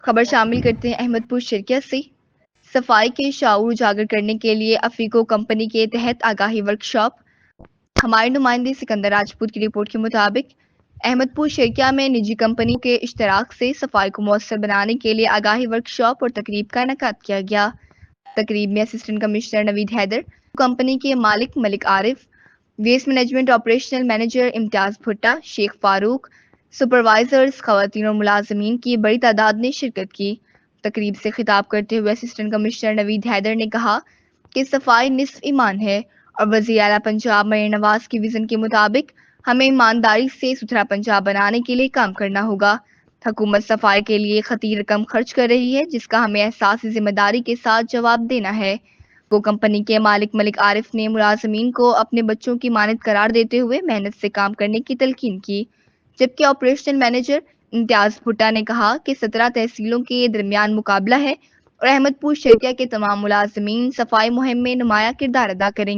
خبر شامل کرتے ہیں احمد پور شرکیہ سے۔ صفائی کے شعور اجاگر کرنے کے لیے افیکو کمپنی کے تحت آگاہی ورکشاپ۔ ہمارے نمائندے سکندر راجپوت کی رپورٹ کے مطابق احمد پور شرکیہ میں نجی کمپنیوں کے اشتراک سے صفائی کو مؤثر بنانے کے لیے آگاہی ورکشاپ اور تقریب کا انعقاد کیا گیا۔ تقریب میں اسسٹنٹ کمشنر نوید حیدر، کمپنی کے مالک ملک عارف، ویسٹ مینجمنٹ آپریشنل مینیجر امتیاز بھٹا، شیخ فاروق، سپروائزرز، خواتین اور ملازمین کی بڑی تعداد نے شرکت کی۔ تقریب سے خطاب کرتے ہوئے اسسٹنٹ کمشنر نوید حیدر نے کہا کہ صفائی نصف ایمان ہے اور وزیر اعلیٰ پنجاب مریم نواز کی وژن کے مطابق ہمیں ایمانداری سے ستھرا پنجاب بنانے کے لیے کام کرنا ہوگا۔ حکومت صفائی کے لیے خطیر رقم خرچ کر رہی ہے جس کا ہمیں احساس ذمہ داری کے ساتھ جواب دینا ہے۔ وہ کمپنی کے مالک ملک عارف نے ملازمین کو اپنے بچوں کی مانند قرار دیتے ہوئے محنت سے کام کرنے کی تلقین کی، جبکہ آپریشنل مینیجر امتیاز بھٹا نے کہا کہ 17 تحصیلوں کے درمیان مقابلہ ہے اور احمد پور شرکیہ کے تمام ملازمین صفائی مہم میں نمایاں کردار ادا کریں۔